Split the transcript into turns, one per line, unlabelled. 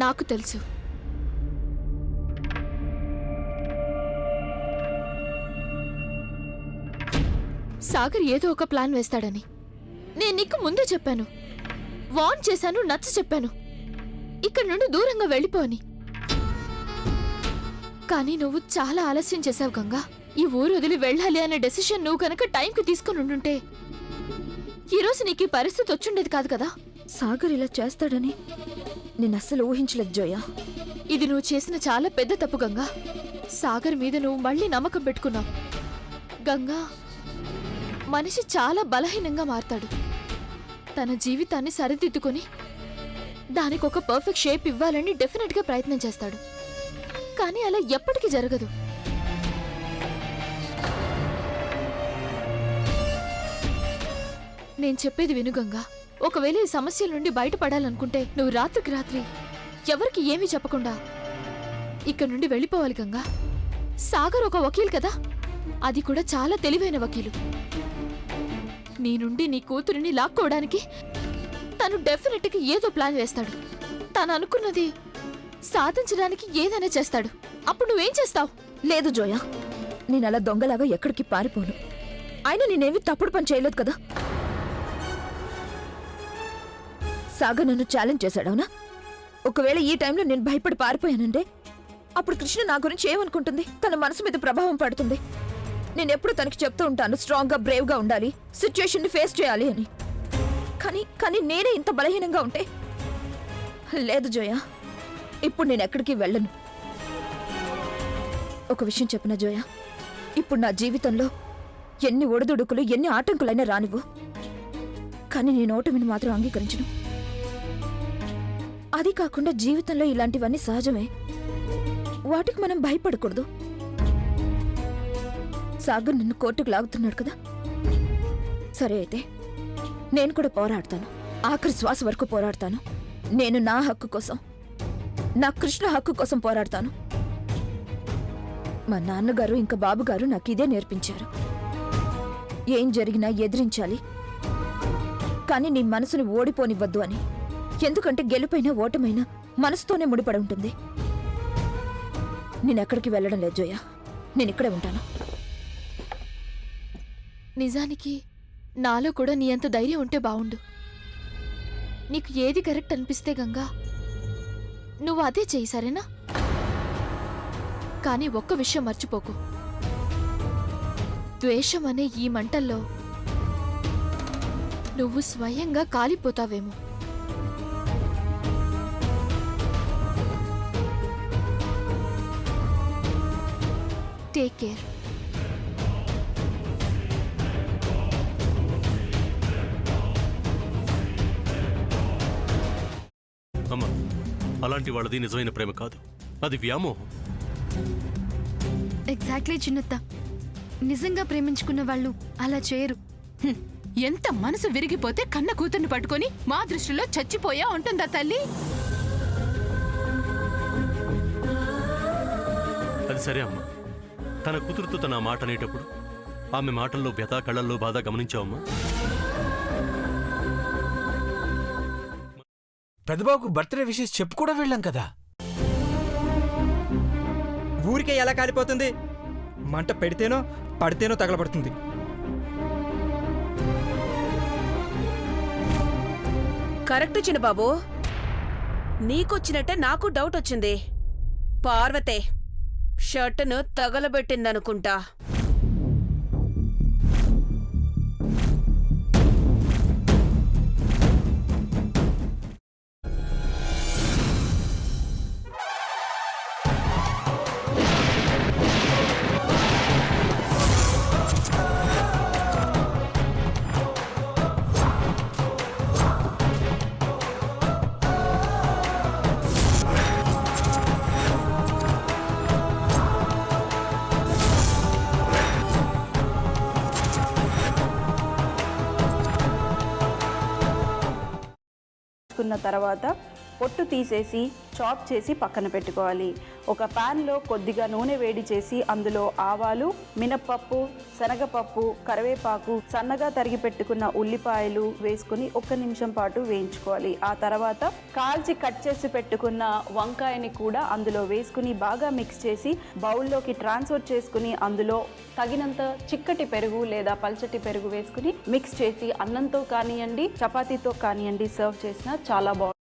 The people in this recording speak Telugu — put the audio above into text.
నాకు తెలుసు. సాగర్ ఏదో ఒక ప్లాన్ వేస్తాడని నేను నీకు ముందే చెప్పాను. వార్న్ చేశాను, నచ్చ చెప్పాను, ఇక్కడ నుండి దూరంగా వెళ్ళిపో అని. కానీ నువ్వు చాలా ఆలస్యం చేశావు గంగా. ఈ ఊరు వదిలి వెళ్ళాలి అనే డెసిషన్ నువ్వు కనుక టైంకి తీసుకుని ఉండుంటే ఈరోజు నీకు ఈ పరిస్థితి వచ్చుండేది కాదు కదా.
సాగర్ ఇలా చేస్తాడని నేను అస్సలు ఊహించలేదు జోయా.
ఇది నువ్వు చేసిన చాలా పెద్ద తప్పు గంగా. సాగర్ మీద నువ్వు మళ్ళీ నమ్మకం పెట్టుకున్నావు. గంగా, మనిషి చాలా బలహీనంగా మారతాడు. తన జీవితాన్ని సరిదిద్దుకొని దానికి ఒక పర్ఫెక్ట్ షేప్ ఇవ్వాలని డెఫినెట్గా ప్రయత్నం చేస్తాడు. కానీ అలా ఎప్పటికీ జరగదు. నేను చెప్పేది విను గంగా. ఒకవేళ ఈ సమస్యల నుండి బయటపడాలనుకుంటే నువ్వు రాత్రికి రాత్రి ఎవరికి ఏమీ చెప్పకుండా ఇక్కడ నుండి వెళ్ళిపోవాలి గంగా. సాగర్ ఒక వకీల్ కదా, అది కూడా చాలా తెలివైన వకీలు. నీ నుండి నీ కూతురిని లాక్కోవడానికి తను డెఫినెట్గా ఏదో ప్లాన్ వేస్తాడు. తను అనుకున్నది సాధించడానికి ఏదైనా చేస్తాడు. అప్పుడు నువ్వేం చేస్తావు?
లేదు జోయా, నేను అలా దొంగలాగా ఎక్కడికి పారిపోను. అయినా నేనేమి తప్పుడు పని చేయలేదు కదా. సాగర్ నన్ను ఛాలెంజ్ చేశాడవునా? ఒకవేళ ఈ టైంలో నేను భయపడి పారిపోయానంటే అప్పుడు కృష్ణ నా గురించి ఏమనుకుంటుంది? తన మనసు మీద ప్రభావం పడుతుంది. నేను ఎప్పుడు తనకి చెప్తూ ఉంటాను స్ట్రాంగ్గా, బ్రేవ్గా ఉండాలి, సిచ్యుయేషన్ని ఫేస్ చేయాలి అని. కానీ నేనే ఇంత బలహీనంగా ఉంటే? లేదు జోయా, ఇప్పుడు నేను ఎక్కడికి వెళ్ళను. ఒక విషయం చెప్పిన జోయా, ఇప్పుడు నా జీవితంలో ఎన్ని ఒడిదుడుకులు, ఎన్ని ఆటంకులైనా రానివ్వు, కానీ నేను ఓటమిని మాత్రం అంగీకరించను. అది కాకుండా జీవితంలో ఇలాంటివన్నీ సహజమే, వాటికి మనం భయపడకూడదు. సాగర్ నిన్ను కోర్టుకు లాగుతున్నాడు కదా, సరే అయితే నేను కూడా పోరాడతాను. ఆఖరి శ్వాస వరకు పోరాడతాను. నేను నా హక్కు కోసం, నా కృష్ణ హక్కు కోసం పోరాడతాను. మా నాన్నగారు ఇంకా బాబుగారు నాకు ఇదే నేర్పించారు. ఏం జరిగినా ఎదిరించాలి, కానీ నీ మనసుని ఓడిపోనివ్వద్దు అని. ఎందుకంటే గెలుపైనా ఓటమైనా మనసుతోనే ముడిపడి ఉంటుంది. నేనెక్కడికి వెళ్ళడం లేదు జోయా, నేను ఇక్కడే ఉంటాను.
నిజానికి నాలో కూడా నీ అంత ధైర్యం ఉంటే బావుండు. నీకు ఏది కరెక్ట్ అనిపిస్తే గంగా నువ్వు అదే చెయ్యి, సరేనా? కానీ ఒక్క విషయం మర్చిపోకు, ద్వేషం అనే ఈ మంటల్లో నువ్వు స్వయంగా కాలిపోతావేమో. Take care.
అమ్మా, అలాంటి వాళ్ళది నిజమైన ప్రేమ కాదు, అది వ్యామోహం.
ఎగ్జాక్ట్లీ చిన్నత్త, నిజంగా ప్రేమించుకున్న వాళ్ళు అలా చేయరు.
ఎంత మనసు విరిగిపోతే కన్న కూతుర్ని పట్టుకొని మా దృష్టిలో చచ్చిపోయా ఉంటుందా తల్లి?
అది సరే అమ్మా, తన కూతురుతో తన మాట అనేటప్పుడు ఆమె మాటల్లో వ్యథ, కళ్ళల్లో బాధ గమనించావమ్మా?
పెద్దబాబుకు బర్త్డే విషెస్ చెప్పు కూడా వెళ్ళాం కదా.
ఊరికే ఎలా కాలిపోతుంది? మంట పెడితేనో పడితేనో తగలబడుతుంది.
కరెక్ట్ చిన్నబాబు, నీకొచ్చినట్టే నాకు డౌట్ వచ్చింది. పార్వతే షర్టును తగలబెట్టిందనుకుంటా.
తర్వాత పొట్టు తీసేసి చాప్ చేసి పక్కన పెట్టుకోవాలి. ఒక ప్యాన్లో కొద్దిగా నూనె వేడి చేసి అందులో ఆవాలు, మినప్పప్పు, శనగపప్పు, కరివేపాకు, సన్నగా తరిగి పెట్టుకున్న ఉల్లిపాయలు వేసుకుని 1 నిమిషం పాటు వేయించుకోవాలి. ఆ తర్వాత కాల్చి కట్ చేసి పెట్టుకున్న వంకాయని కూడా అందులో వేసుకుని బాగా మిక్స్ చేసి బౌల్లోకి ట్రాన్స్ఫర్ చేసుకుని అందులో తగినంత చిక్కటి పెరుగు లేదా పల్చటి పెరుగు వేసుకుని మిక్స్ చేసి అన్నంతో కానివ్వండి, చపాతీతో కానివ్వండి సర్వ్ చేసినా చాలా బాగుంటుంది.